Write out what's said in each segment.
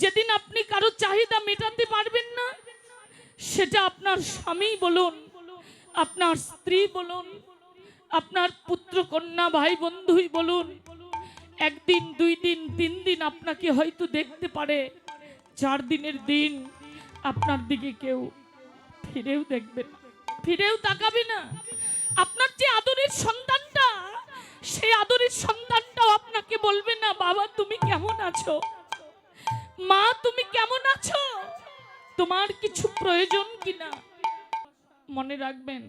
যেদিন আপনি কারো চাহিদা মেটাতে পারবেন না, সেটা আপনার স্বামী বলুন, আপনার স্ত্রী বলুন, আপনার পুত্র কন্যা ভাই বন্ধুই বলুন, একদিন 2 দিন 3 দিন আপনাকে হয়তো দেখতে পারে, 4 দিনের দিন আপনার দিকে কেউ ফিরেও দেখবে না, ফিরেও তাকাবে না। আপনার যে আদরের সন্তানটা, সেই আদরের সন্তানটাও আপনাকে বলবে না, বাবা তুমি কেমন আছো, মা তুমি কেমন আছো, তোমার কিছু প্রয়োজন কিনা। মনে রাখবেন,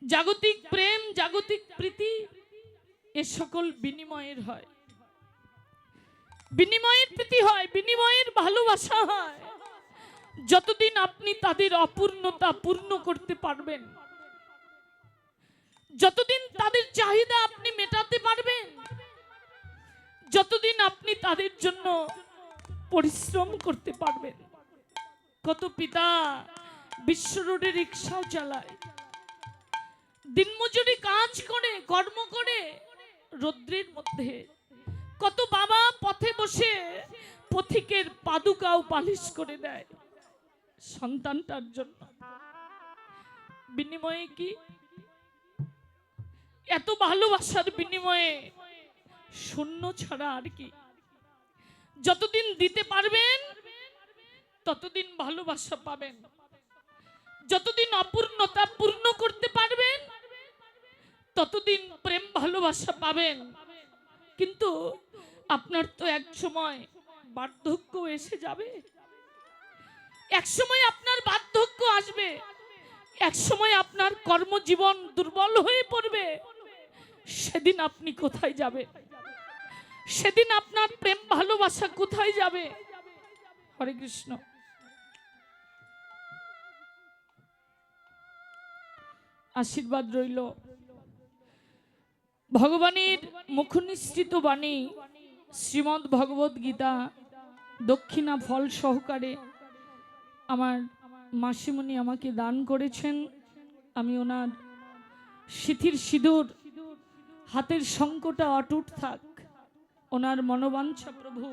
জাগতিক প্রেম, জাগতিক প্রীতি এ সকল বিনিময়ের হয়, বিনিময়ের প্রীতি হয়, বিনিময়ের ভালোবাসা হয়। যতদিন আপনি তাদের অপূর্ণতা পূর্ণ করতে পারবেন, যতদিন তাদের চাহিদা আপনি মেটাতে পারবেন, যতদিন আপনি তাদের জন্য পরিশ্রম করতে পারবেন। কত পিতা বিশ্ব রোডে রিক্সাও চালায়, দিনমজুরি কাজ করে, কর্ম করে রৌদ্রের মধ্যে। কত বাবা পথে বসে পথিকের পাদুকাও পালিশ করে দেয় সন্তানটার জন্য। বিনিময়ে কি? এত ভালোবাসার বিনিময়ে শূন্য ছাড়া আর কি। যতদিন দিতে পারবেন ততদিন ভালোবাসা পাবেন, যতদিন অপূর্ণতা পূর্ণ করতে পারবেন ততদিন প্রেম ভালোবাসা পাবেন। কিন্তু আপনার তো এক সময় বার্ধক্য এসে যাবে, এক সময় আপনার বার্ধক্য আসবে, এক সময় আপনার কর্মজীবন দুর্বল হয়ে পড়বে। সেদিন আপনি কোথায় যাবে? সেদিন আপনার প্রেম ভালোবাসা কোথায় যাবে? হরে কৃষ্ণ। আশীর্বাদ রইল। ভগবানের মুখনিসৃত বাণী শ্রীমদ্ ভগবত গীতা দক্ষিণা ফল সহকারে আমার মাসিমণি আমাকে দান করেছেন। আমি ওনার সিথির সিঁদুর, হাতের শঙ্কটা অটুট থাক, ওনার মনোবাঞ্ছা প্রভু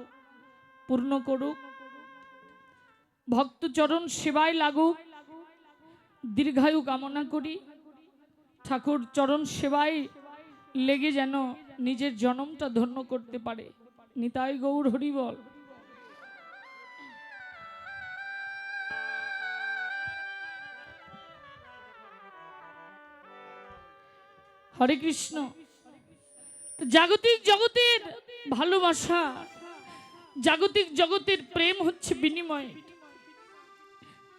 পূর্ণ করুক, ভক্তচরণ সেবায় লাগুক, দীর্ঘায়ু কামনা করি। ঠাকুর চরণ সেবায় লেগে যেন নিজের জন্মটা ধন্য করতে পারে। নিতাই গৌর হরি বল। হরে কৃষ্ণ। জাগতিক জগতের ভালোবাসা, জাগতিক জগতের প্রেম হচ্ছে বিনিময়।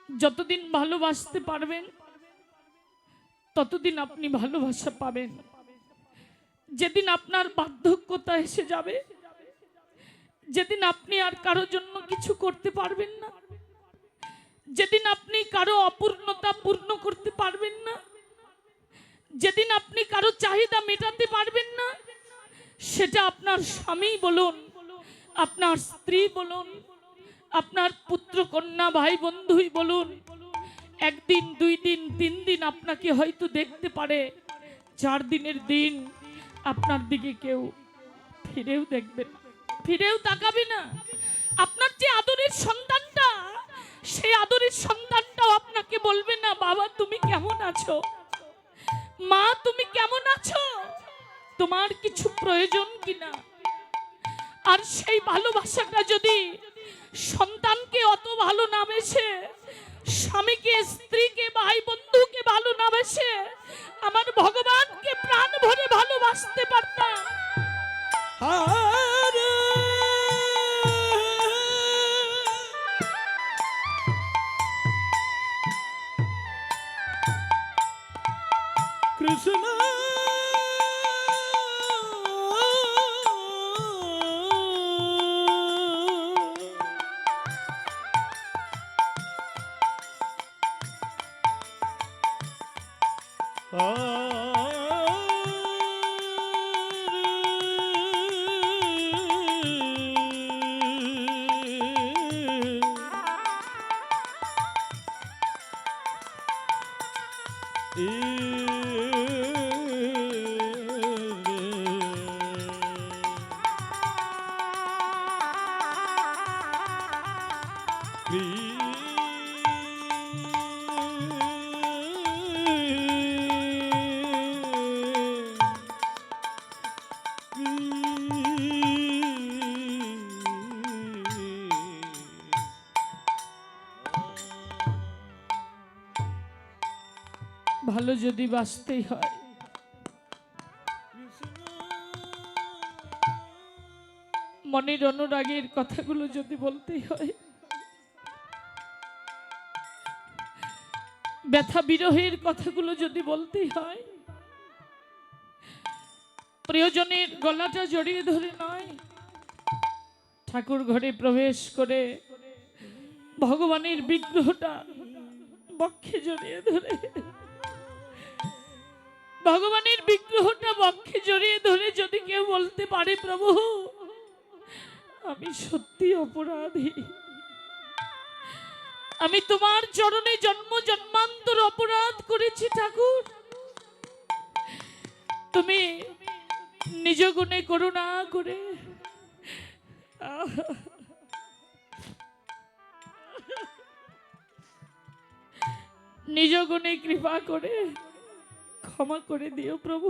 যতদিন ভালোবাসতে পারবেন ততদিন আপনি ভালোবাসা পাবেন। যেদিন আপনার বার্ধক্যতা এসে যাবে, যেদিন আপনি আর কারো জন্য কিছু করতে পারবেন না, যেদিন আপনি কারো অপূর্ণতা পূর্ণ করতে পারবেন না, যেদিন আপনি কারো চাহিদা মেটাতে পারবেন না, সেটা আপনার স্বামী বলুন, আপনার স্ত্রী বলুন, আপনার পুত্র কন্যা ভাই বন্ধুই বলুন, একদিন 2 দিন 3 দিন আপনাকে হয়তো দেখতে পারে, 4 দিনের দিন আপনার দিকে কেউ ফিরেও দেখবে না, ফিরেও তাকাবে না। আপনার যে আদরের সন্তানটা, সেই আদরের সন্তানটাও আপনাকে বলবে না, বাবা তুমি কেমন আছো, মা তুমি কেমন আছো, তোমার কিছু প্রয়োজন কিনা। আর সেই ভালোবাসাটা যদি সন্তানকে অত ভালো না বেসে, স্বামীকে, স্ত্রীকে, ভাই বন্ধুকে ভালো না বেসে, আমার ভগবানকে প্রাণ ভরে ভালোবাসতে পারতাম। হরে কৃষ্ণ ভালো যদি বাঁচতেই হয়, মনের অনুরাগের কথাগুলো যদি বলতেই হয়, ব্যথা বিরহের কথাগুলো যদি বলতেই হয়, প্রিয়জনের গলাটা জড়িয়ে ধরে নয়, ঠাকুর ঘরে প্রবেশ করে ভগবানের বিগ্রহটা বক্ষে জড়িয়ে ধরে, ভগবানের বিগ্রহটা বক্ষে জড়িয়ে ধরে যদি কেউ বলতে পারে, প্রভু আমি সত্যি অপরাধী, আমি তোমার চরণে জন্ম জন্মান্তর অপরাধ করেছি ঠাকুর, তুমি নিজ গুণে করুণা করে নিজ গুণে কৃপা করে ক্ষমা করে দিও প্রভু,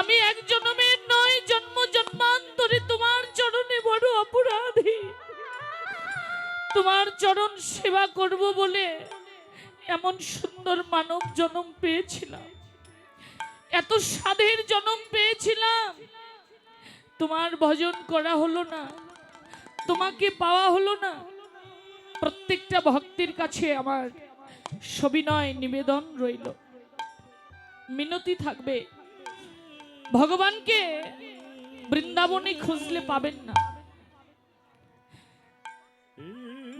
আমি এক জন্মের নয় জন্ম জন্মান্তরে তোমার চরণে বড় অপরাধী, তোমার চরণ সেবা করব বলে এমন সুন্দর মানব জন্ম পেয়েছিলাম, এত সাধের জন্ম পেয়েছিলাম, তোমার ভজন করা হলো না, তোমাকে পাওয়া হলো না। প্রত্যেকটা ভক্তের কাছে আমার সবিনয় নিবেদন রইল, মিনতি থাকবে, ভগবানকে বৃন্দাবনে খুঁজলে পাবেন না,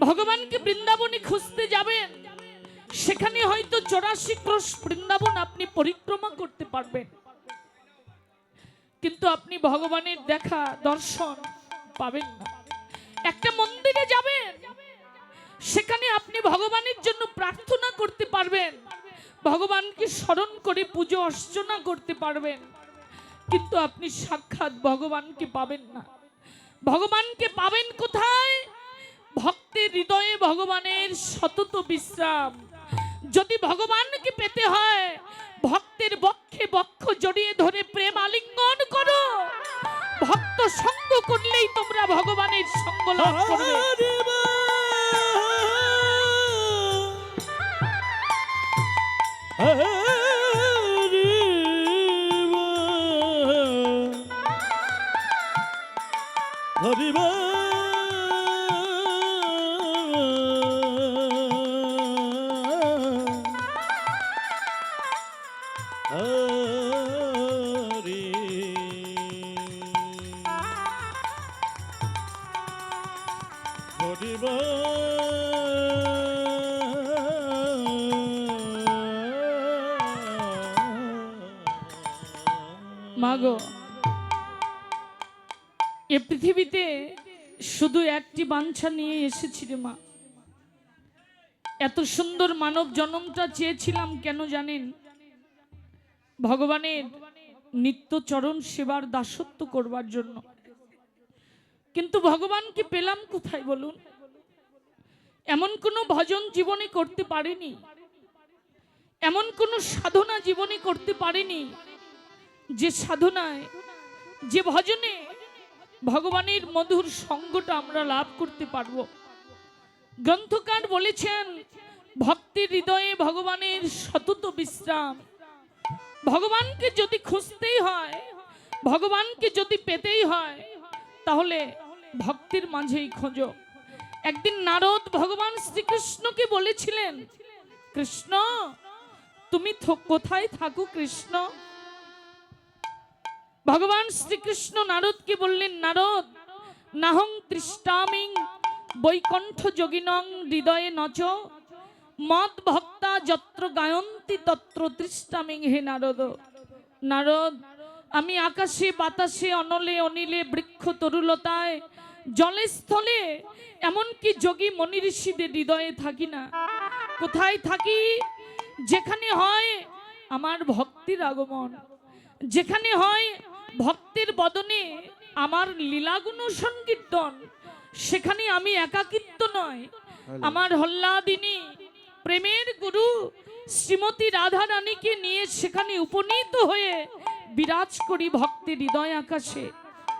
ভগবানকে বৃন্দাবনে খুঁজতে যাবেন, সেখানে হয়তো 84 ক্রোশ বৃন্দাবন আপনি পরিক্রমা করতে পারবেন, কিন্তু আপনি ভগবানের দেখা দর্শন পাবেন না। একটা মন্দিরে যাবেন, সেখানে আপনি ভগবানের জন্য প্রার্থনা করতে পারবেন, ভগবানকে স্মরণ করে পুজো অর্চনা করতে পারবেন, কিন্তু আপনি সাক্ষাৎ ভগবানকে পাবেন না। ভগবানকে পাবেন কোথায়? ভক্তের হৃদয়ে ভগবানের সতত বিশ্রাম। যদি ভগবানকে পেতে হয়, ভক্তের বক্ষে বক্ষ জড়িয়ে ধরে প্রেম আলিঙ্গন করো, ভক্ত সঙ্গ করলেই তোমরা ভগবানের সঙ্গ লাভ করবে। মাগো, এ পৃথিবীতে শুধু একটি বাঞ্ছা নিয়ে এসেছি রে মা। এত সুন্দর মানব জন্মটা চেয়েছিলাম কেন জানেন? ভগবানের নিত্য চরণ সেবার দাসত্ব করবার জন্য। কিন্তু ভগবানকে পেলাম কোথায় বলুন? এমন কোনো ভজন জীবনে করতে পারিনি, এমন কোনো সাধনা জীবনে করতে পারিনি যে সাধনায়, যে ভজনে ভগবানের মধুর সঙ্গটা আমরা লাভ করতে পারবো। গ্রন্থকার বলেছেন, ভক্তির হৃদয়ে ভগবানের সতত বিশ্রাম। ভগবানকে যদি খুঁজতেই হয়, ভগবানকে যদি পেতেই হয়, তাহলে ভক্তির মাঝেই খোঁজো। একদিন নারদ ভগবান শ্রীকৃষ্ণকে বলেছিলেন, কৃষ্ণ তুমি কোথায় থাকো কৃষ্ণ? ভগবান শ্রীকৃষ্ণ নারদকে বললেন, নারদ নাহং তৃষ্টামিং বৈকণ্ঠ যোগিনং হৃদয়ে নচ মদ ভক্তা যত্র গায়ন্তি তত্র তৃষ্টামিং। হে নারদ, নারদ আমি আকাশে বাতাসে অনলে অনিলে বৃক্ষ তরুলতায় জলে স্থলে এমনকি যোগী মনি ঋষিদের হৃদয়ে থাকি না। কোথায় থাকি? যেখানে হয় আমার ভক্তির আগমন, যেখানে হয় ভক্তের বদনে আমার লীলাগুণ সংকীর্তন, সেখানে আমি একাকিত্ব নয়, আমার হল্লাদিনী প্রেমের গুরু শ্রীমতী রাধা রানীকে নিয়ে সেখানে উপনীত হয়ে বিরাজ করি ভক্তের হৃদয় আকাশে।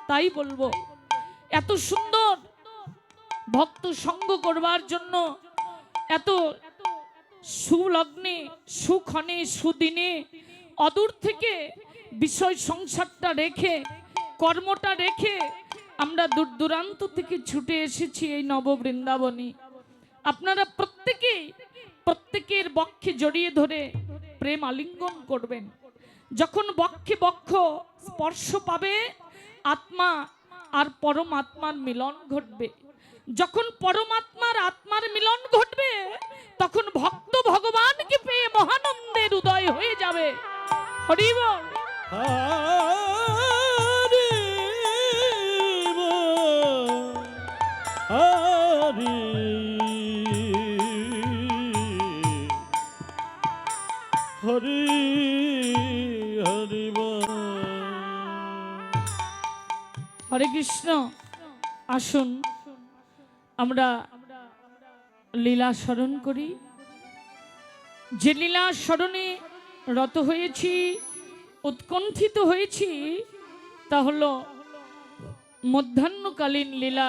তাই বলবো, এত সুন্দর ভক্ত সঙ্গ করবার জন্য, এত সুলগ্নে সুক্ষণে সুদিনে অদূর থেকে বিষয় সংসারটা রেখে, কর্মটা রেখে আমরা দূর দূরান্ত থেকে ছুটে এসেছি এই নববৃন্দাবনে। আপনারা প্রত্যেকের বক্ষে জড়িয়ে ধরে প্রেম আলিঙ্গন করবেন। যখন বক্ষে বক্ষ স্পর্শ পাবে, আত্মা আর পরমাত্মার মিলন ঘটবে। যখন পরমাত্মার আত্মার মিলন ঘটবে, তখন ভক্ত ভগবানকে পেয়ে মহানন্দের উদয় হয়ে যাবে। হরি বল। হরি হরি হরে কৃষ্ণ। আসুন আমরা লীলা স্মরণ করি। যে লীলা স্মরণে রত হয়েছি, উৎকণ্ঠিত হয়েছি, তা হলো মধ্যাহ্নকালীন লীলা।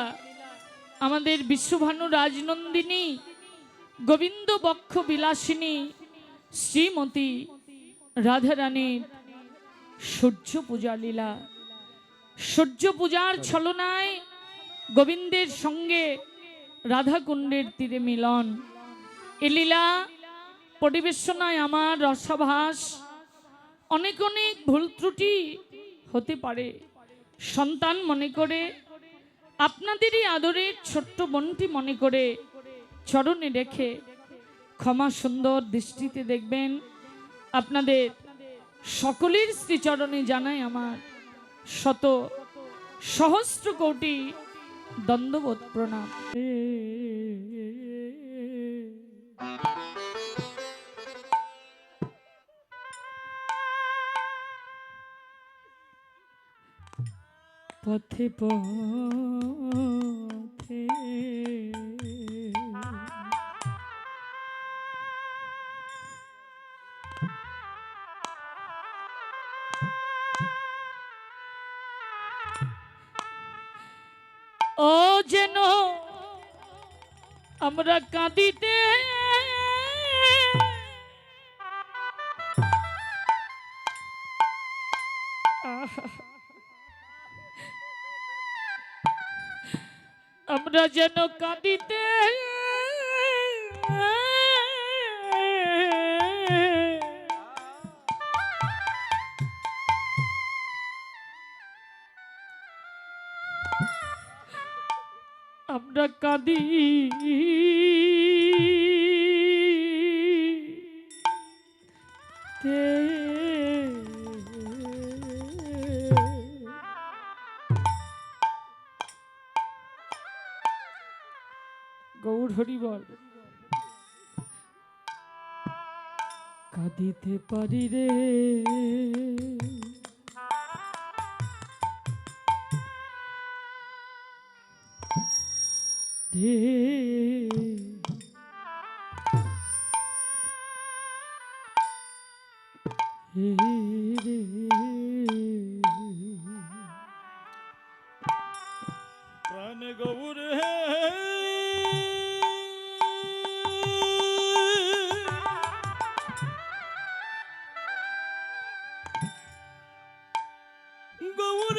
আমাদের বিশ্বভানু রাজনন্দিনী গোবিন্দ বক্ষ বিলাসিনী শ্রীমতী রাধারানীর সূর্য পূজা লীলা। সূর্য পূজার ছলনায় গোবিন্দের সঙ্গে রাধাকুণ্ডের তীরে মিলন। এ লীলা পরিবেশনায় আমার রসাভাস অনেক অনেক ভুল ত্রুটি হতে পারে। সন্তান মনে করে, আপনাদেরই আদরের ছোট্ট বোনটি মনে করে চরণে রেখে ক্ষমা সুন্দর দৃষ্টিতে দেখবেন। আপনাদের সকলের শ্রীচরণে জানাই আমার শত সহস্র কোটি দণ্ডবোধ প্রণাম। পথে পথে ও যেন আমরা কাঁদিতে আমরা যেন কাঁদিতে আমরা কাঁদি গৌর হরি বল। কাঁদিতে পারি রে রে প্রাণ গৌর গৌর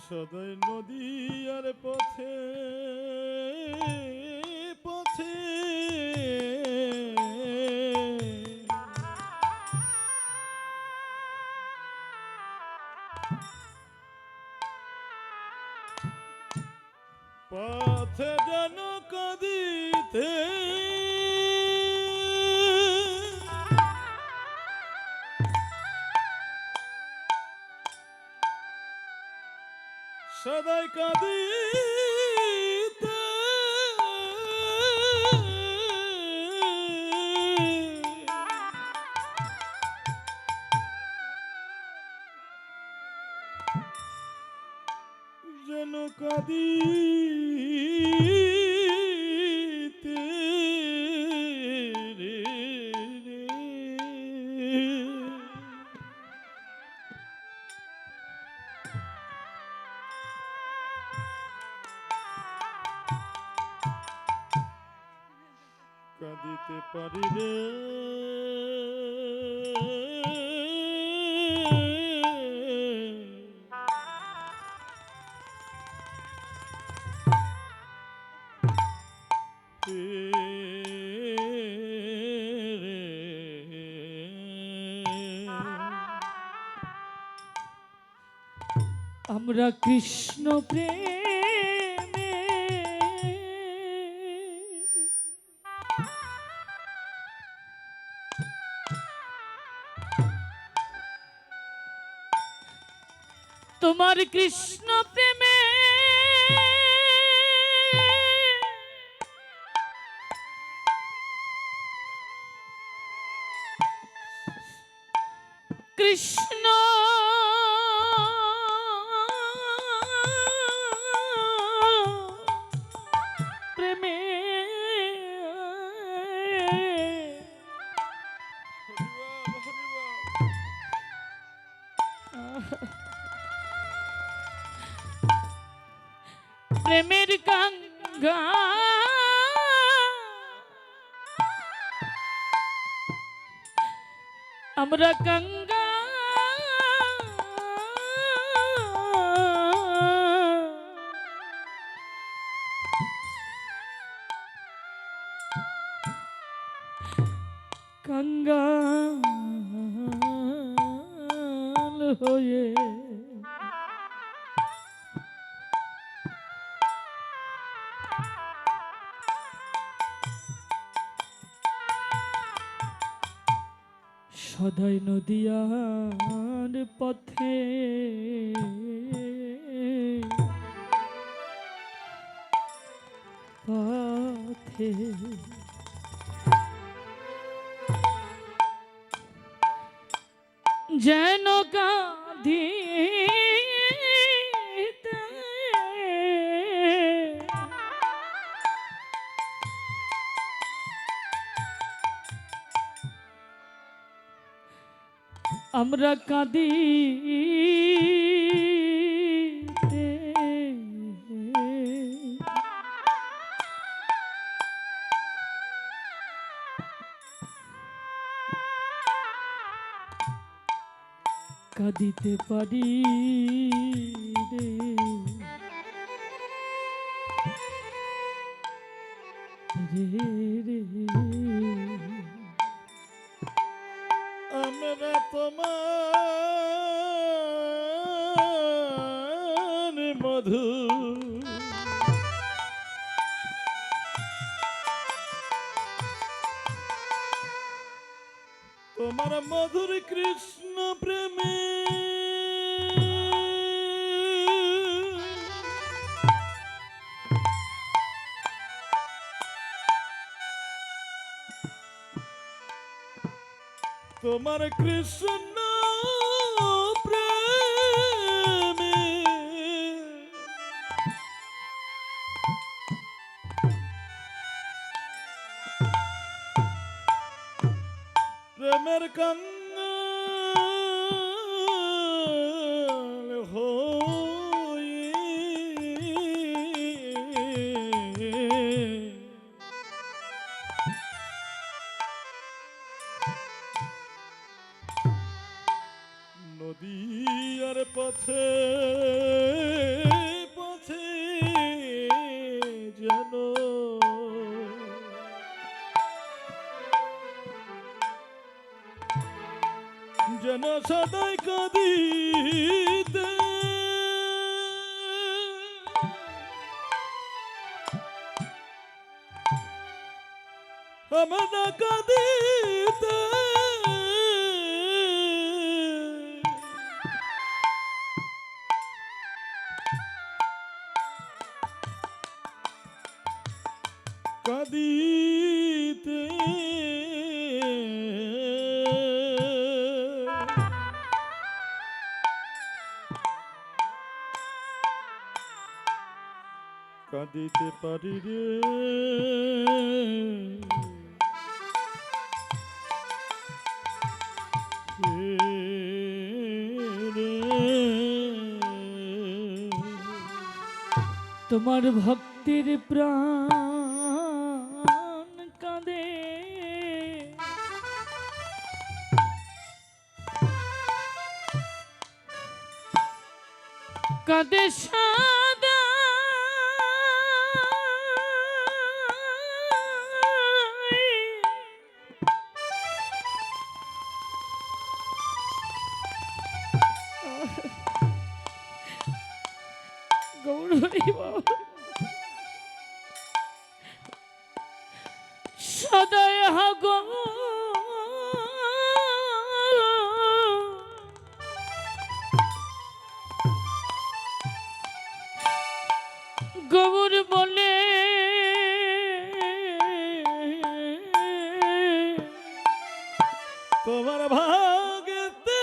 সদয় নদী আর পথে পথে পথে যেন কাঁদিতে সদাই কাঁদিতে যেন কাঁদিতে রে রে। কাঁদিতে পারি রে আমরা কৃষ্ণ প্রেমে তোমার কৃষ্ণ প্রেমে কৃষ্ণ প্রেমে প্রেমের গঙ্গা আমরা গঙ্গা কঙ্গাল হয়ে সদাই নদিয়ার পথে পথে যেন কাঁদিতে আমরা কাঁদিতে কাঁদিতে পারি রে রে রে। আমরা তোমার মধু তোমার মধুর কৃষ্ণ প্রেমে তোমার কৃষ্ণ প্রেমে প্রেমের কঙ্গাল হয়ে নদীর পথে পথে যেন যেন সদাই কাঁদিতে আমরা কাঁদিতে কাঁদিতে কাঁদিতে পারি রে তোমার ভক্তির প্রাণ কাঁদে কাঁদে সাদা গৌরী বাবা সদায় হাগো গৌর বলে তোমার ভাগতে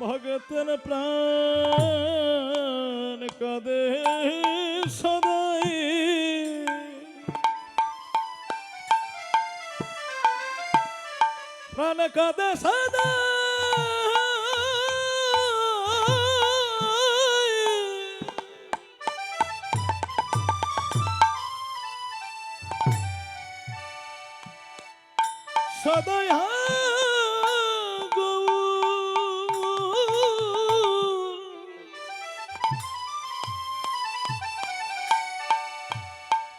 ভগতের প্রাণ কাঁদে সদাই প্রাণ কাঁদে সদাই সদাই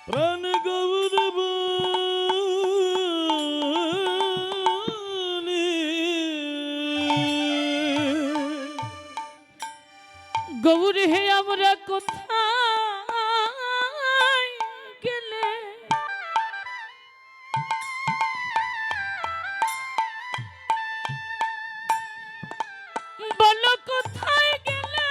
প্রাণ গৌর গৌর হে আমরা কোথায় গেলে বলো কোথায় গেলে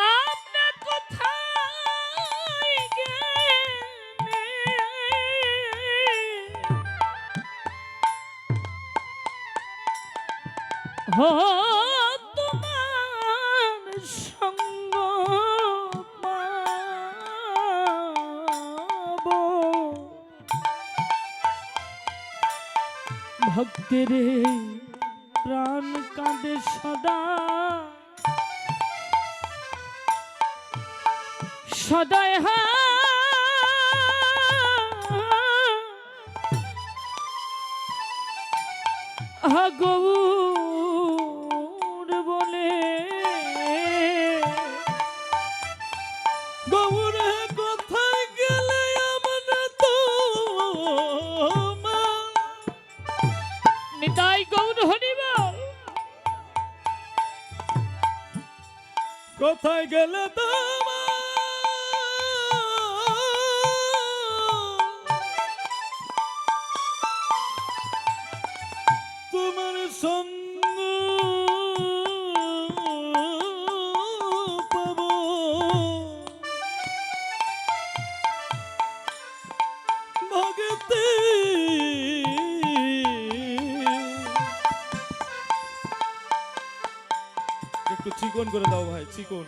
আমরা কোথায় গেলে হো তোমার সঙ্গ পাবো ভক্তের প্রাণ কাঁদে সদা সদায় গৌর বলে গৌর কোথায় গেলে আমরা তো নিতাই গৌর হরিবল কোথায় গেলে তো তোমার সঙ্গ পাবো ভগতে একটু চিকন করে দাও ভাই চিকন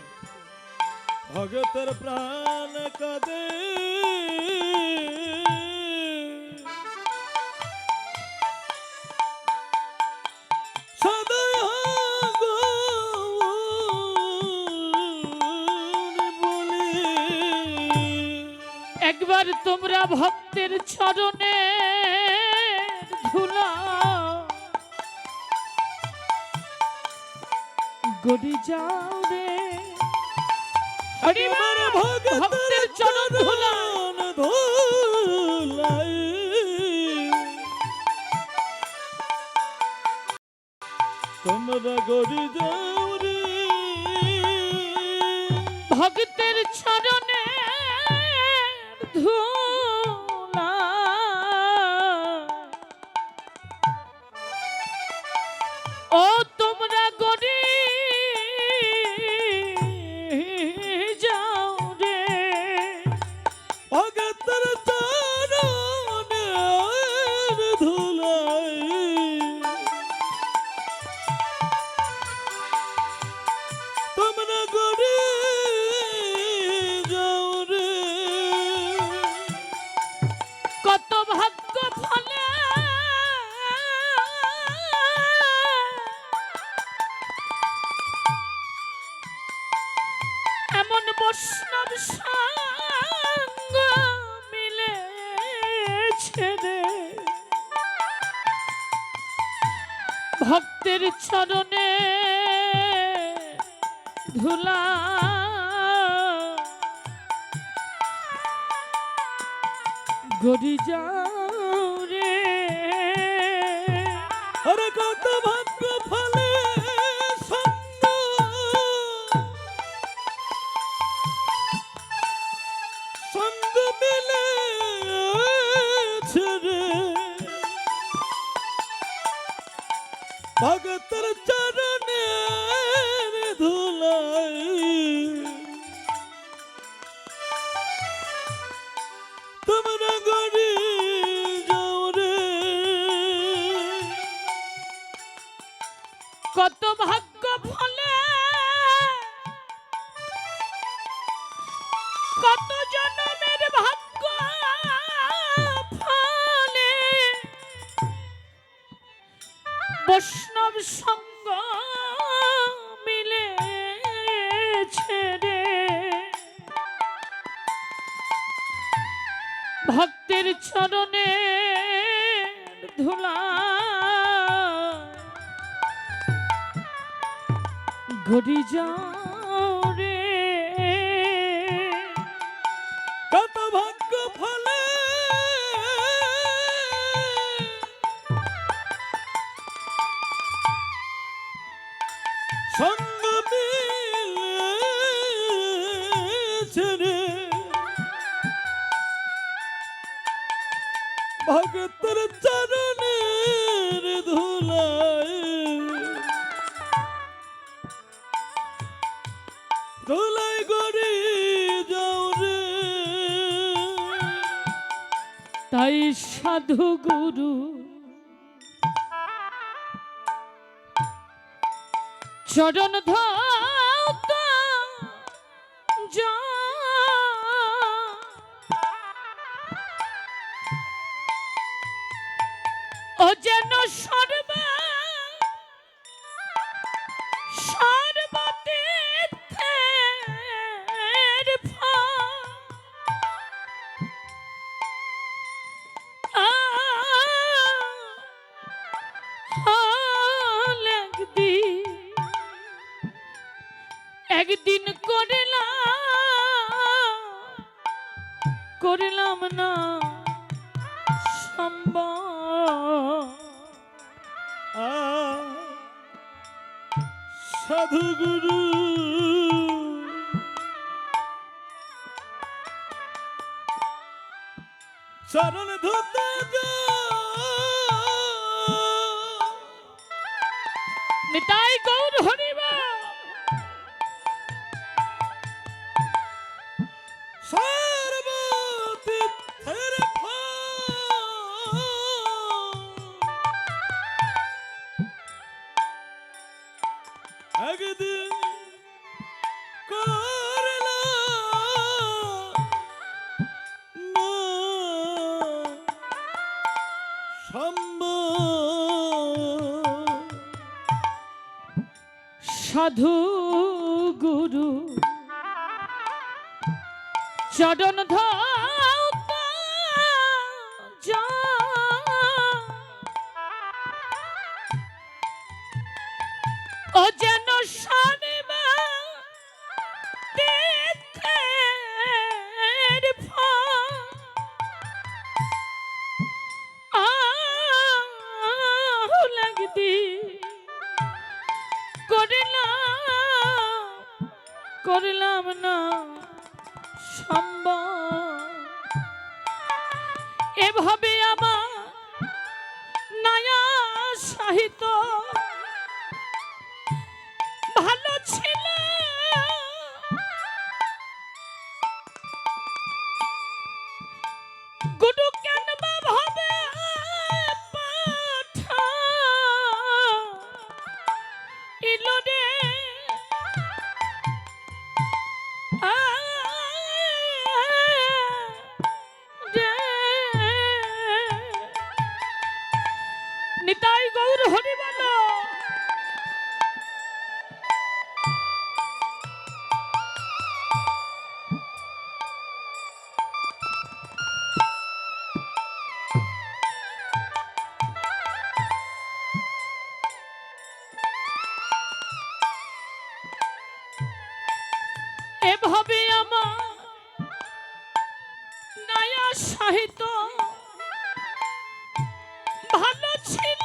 ভগতের প্রাণ কাঁদে সদাই বলি একবার তোমরা ভক্তের চরণে ধুলা গড়ি যাও রে হরিবার ভক্তের চরণ ধুলা ধুলাই তোমরা গড়ি যাও রে ভক্তের চরণে ধুলা ভক্তের চরণে ধুলা গড়ি যাও রে। আরে কত ভাগ্য ফলে সঙ্গ সঙ্গ মিলেছে রে, ভগতের চরণের ধুলাই তোমরা গড়ি যাও রে। কত ভাগ্য ফলে কত জন্মের ভাগ্য ফলে বৈষ্ণব সঙ্গ মিলেছে রে। ভক্তের চরণে ধুলা ঘড়ি যাও রে। কত ভাগ্য ফলে সঙ্গ মিলেছে রে, ভগতের চরণের ধুলাই ধুলাই গড়ি যাও রে। তাই সাধু গুরু চরণ ধৌত ও যেন সর্বতীর্থের একদিন করিলাম না সম্ভব। সাধু গুরু চরণ ধুতে নিতাই গৌর হরিবা সর্বতীর্থের একদিন করলাম না সম্ভব। সাধু গুরু চরণ ধৌত ও যেন সর্বতীর্থের লাগদি করিলাম না সম্ভব। এভাবে আমার নয়া সাহিত্য ভালো ছিল, গুরু কেন বা ভাবে পাঠাইল রে। নিতাই গৌর হরিবল। সাহিত্য ভালো ছিল,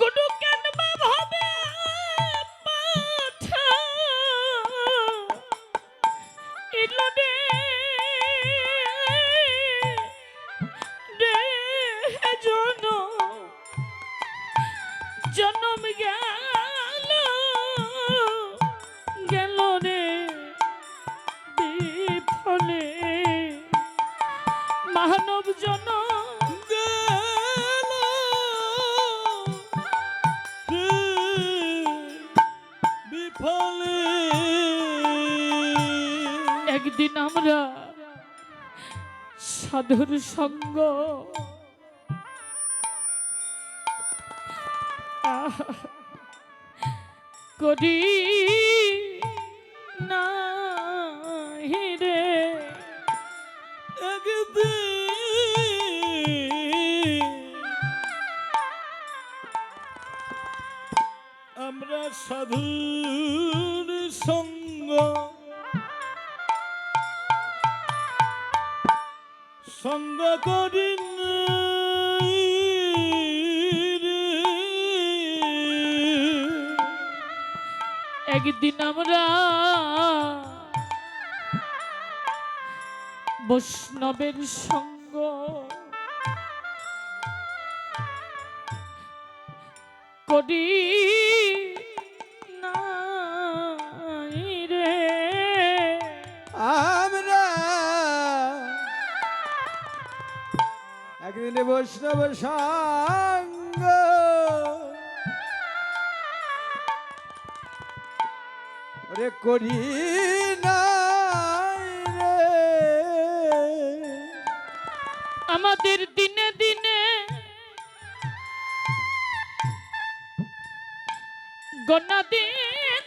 গুরু কেন বা ভাবে পাঠা ইলো রে রে জন জনম গেল গেল রে বিফলে মানব জন গেল রে বিফলে। একদিন আমরা সাধুর সঙ্গ করি না রে, একদিন আমরা সাধুর সঙ্গ সঙ্গ করি নাই রে। একদিন আমরা বৈষ্ণবের সঙ্গ করি নাই রে, আমরা একদিন বৈষ্ণব সঙ্গ ওরে করি নাই রে। আমাদের দিনে দিনে গনা দিন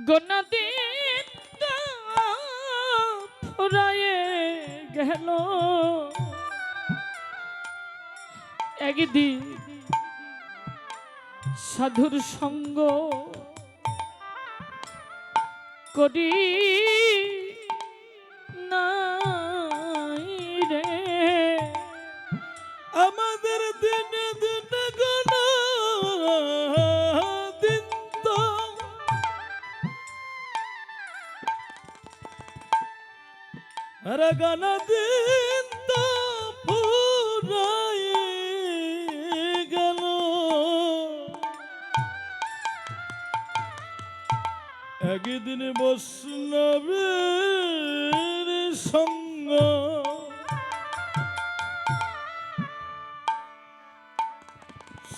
গনা দিন ফুরায়ে গেল, একদিন সাধুর সঙ্গ করি নাই রে, আমাদের দিনে দিনে গোনা দিন তো আরে গানা দিন তো পুরায়ে গেল। একদিন বৈষ্ণবের সঙ্গ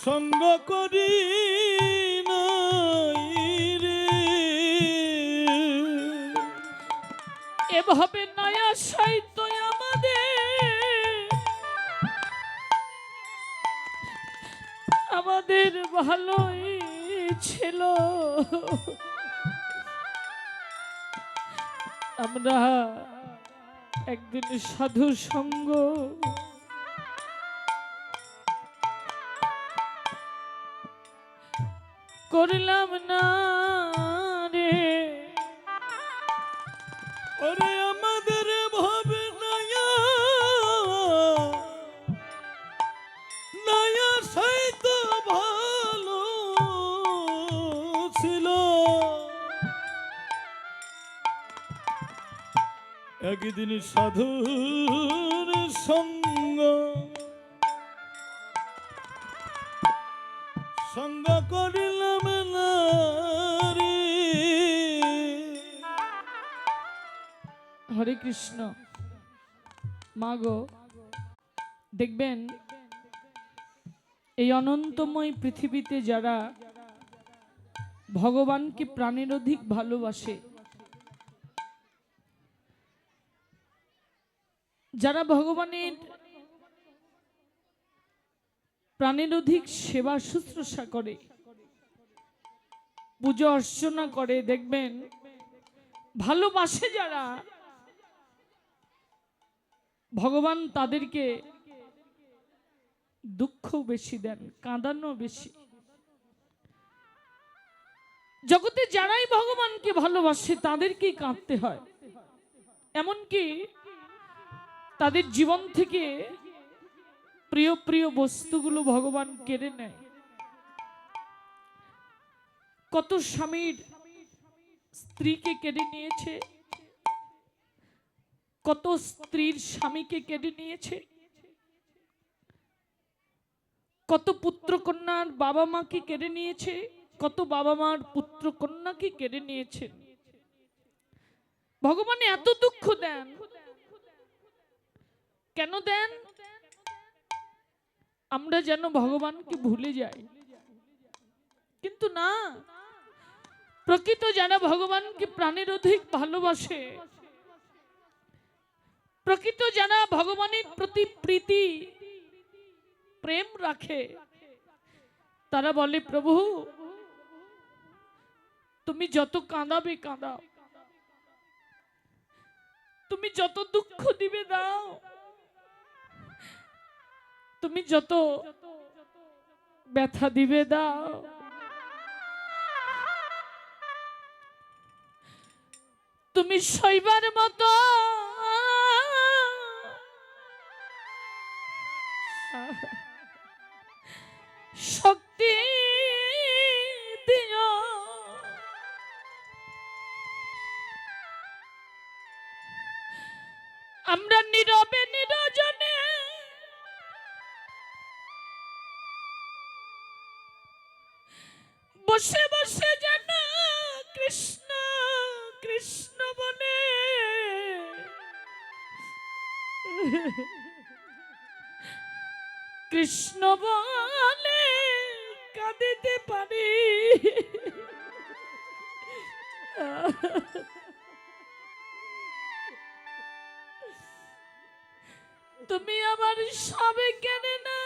সঙ্গ করি নাই রে। এভাবে নয়া সাহিত্য আমাদের ভালোই ছিল, আমরা একদিন সাধু সঙ্গ করলাম না রে, ওরে আমাদের ভাবে নয়া নয়া সাইতো ভালো ছিল। একদিন সাধুর সঙ্গ সঙ্গ করিলাম না রে। হরে কৃষ্ণ। মাগো দেখবেন এই অনন্তময় পৃথিবীতে যারা ভগবানকে প্রাণের অধিক ভালোবাসে, যারা ভগবানের প্রাণের অধিক সেবা শুশ্রূষা করে, পূজা অর্চনা করে, দেখবেন ভালোবাসে যারা, ভগবান তাদেরকে দুঃখ বেশি দেন, কাঁদানো বেশি। জগতে যারাই ভগবানকে ভালোবাসে তাদেরকেই কাঁদতে হয়। এমনকি তাদের জীবন থেকে প্রিয় প্রিয় বস্তুগুলো ভগবান কেড়ে নেয়। কত স্বামীর স্ত্রীকে কেড়ে নিয়েছে, কত স্ত্রীর স্বামীকে কেড়ে নিয়েছে, কত পুত্র কন্যার বাবা মাকে কেড়ে নিয়েছে, কত বাবা মার পুত্র কন্যাকে কেড়ে নিয়েছেন। ভগবান এত দুঃখ দেন, কেন দেন? আমরা যেন ভগবানকে ভুলে যাই। কিন্তু না, প্রকৃত যারা ভগবানকে প্রাণের অধিক ভালোবাসে, প্রকৃত যারা ভগবানের প্রতি প্রীতি প্রেম রাখে, তারা বলে, প্রভু তুমি যত কাঁদাবে কাঁদাও, তুমি যত দুঃখ দিবে দাও, তুমি যত ব্যথা দিবে দাও, তুমি সইবার মতো শক্তি দিও। আমরা নীরবে নিরজনে বসে বসে যেন কৃষ্ণ কৃষ্ণ বলে কৃষ্ণ বলে কাঁদিতে পারি। তুমি আমার সবে কেনে না,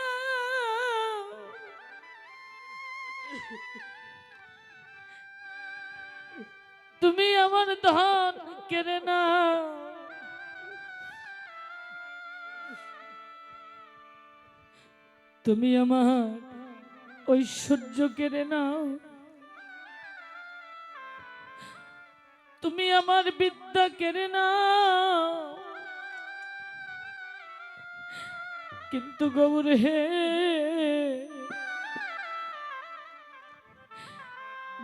তুমি আমার ধন কেড়ে না, তুমি আমার ঐশ্বর্য কেড়ে নাও, তুমি আমার বিদ্যা কেড়ে নাও। কিন্তু গৌর হে,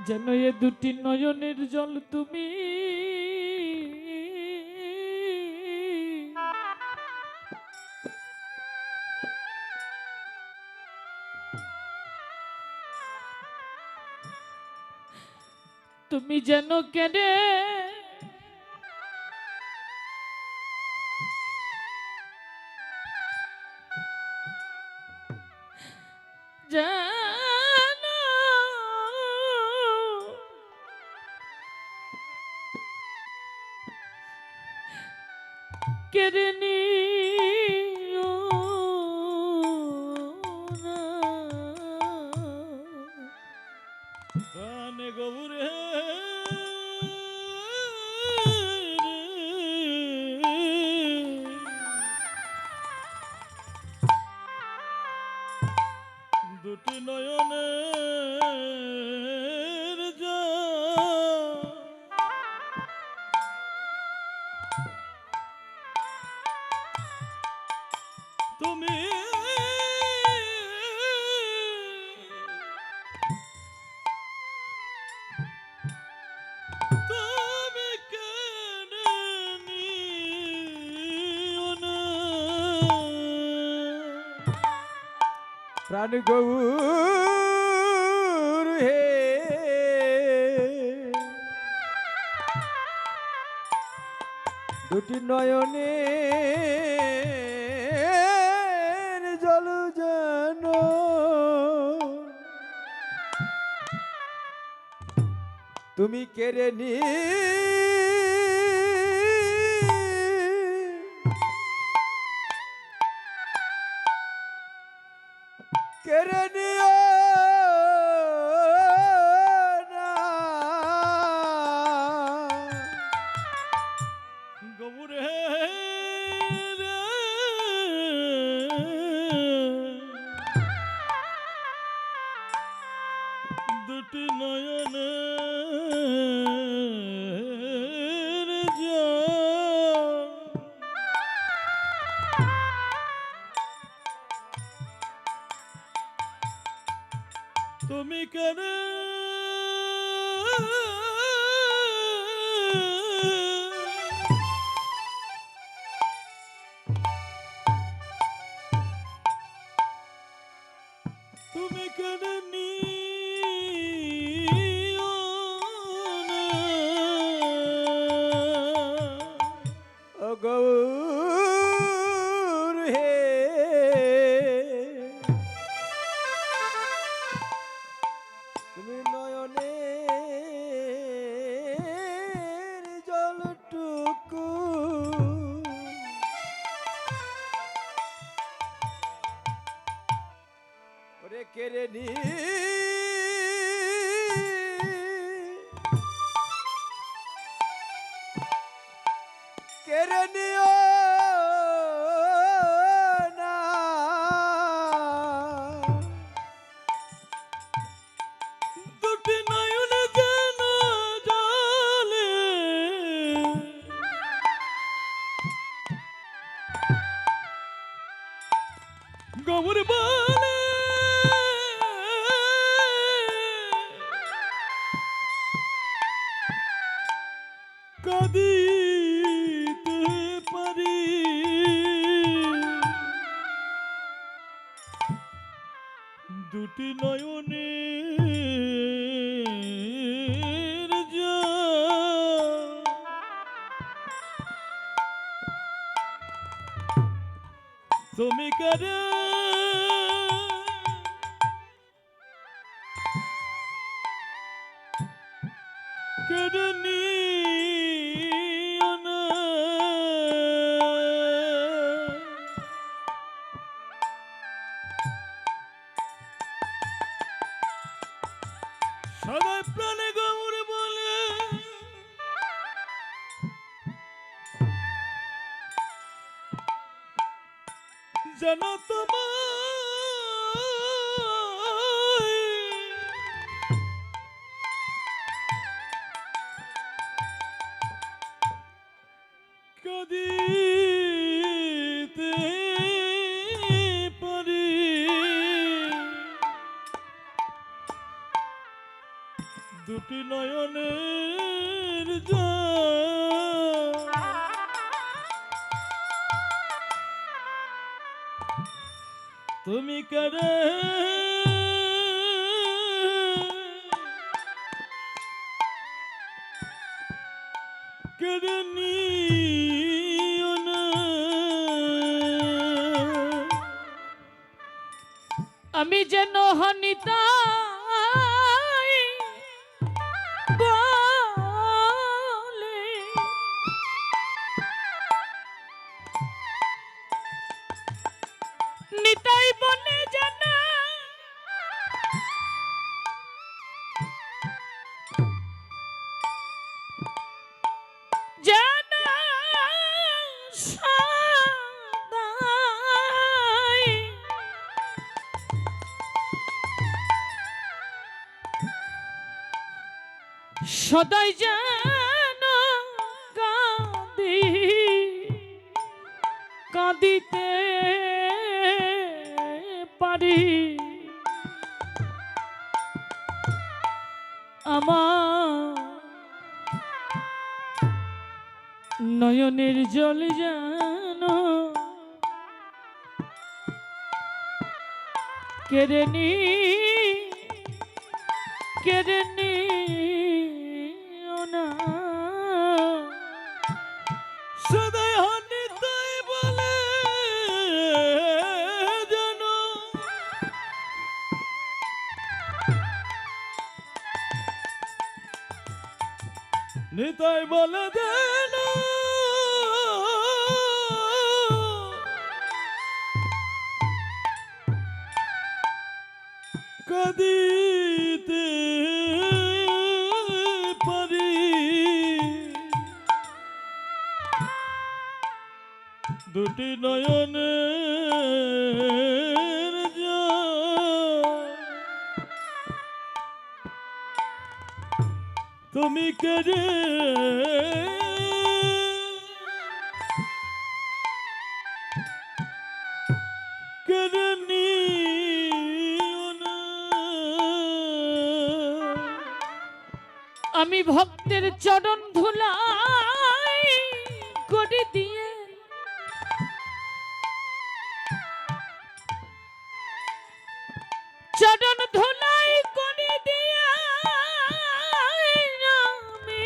যেন এ দুটি নয়নের জল তুমি তুমি যেন কেড়ে জানো, কেড়ে নিও না। প্রাণ গৌরে দুটি নয়নের জল তুমি তুমি কেড়ে নিও না। প্রাণ গৌর হে, দুটি নয়নের জল যেন তুমি কেড়ে নি, কেড়ে নিও না। গৌরে দুটি নয়নের জল তুমি কেন তুমি কেন নিও না ও গৌর হে তুমি নয়নের জলটুকু ওরে কেড়ে নি কেড়ে নিও না দুটি নয়ন যেন জলে গৌর বলে কাঁদিতে পারি দুটি নয়নের জল তুমি কারে কেড়ে নিও না সবাই প্রাণে গৌর বলে যেন কাঁদিতে পারি দুটি নয়নের জল তুমি করে কেড়ে নিও না আমি যেন হনিতাই বলে নিতাই বলে যেন যেন সদাই সদাই যেন কাঁদি কাঁদিতে পারি আমার নয়নের জল যেন কেড়ে নিও না সদাই হনিতাই বলে যেন নিতাই বলে যেন কাঁদিতে পারি দুটি নয়নের জল তুমি কেড়ে কেড়ে নিও না। আমি ভক্তের চরণ ধুলাই করে দিয়ে চরণ ধুলাই করে দিয়ে আমি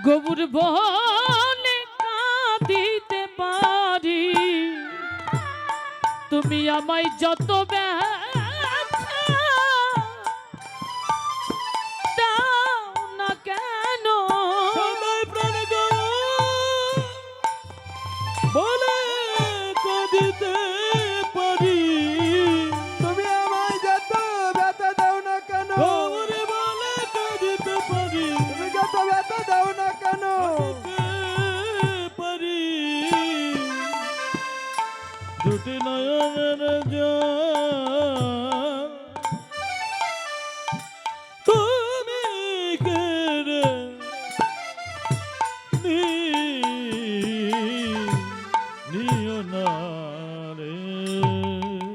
গবুর বনে কাঁদিতে পারি। তুমি আমায় যত ব্যথা দাও না কেন, সবাই প্রাণ দাও বলে কাঁদিতে পারি। তুমি আমায় যত ব্যথা দাও না কেন, ওরে বলে কাঁদিতে পারি। তুমি যত ব্যথা দাও না কেন, কাঁদিতে পারি। দুটি নয়নের জল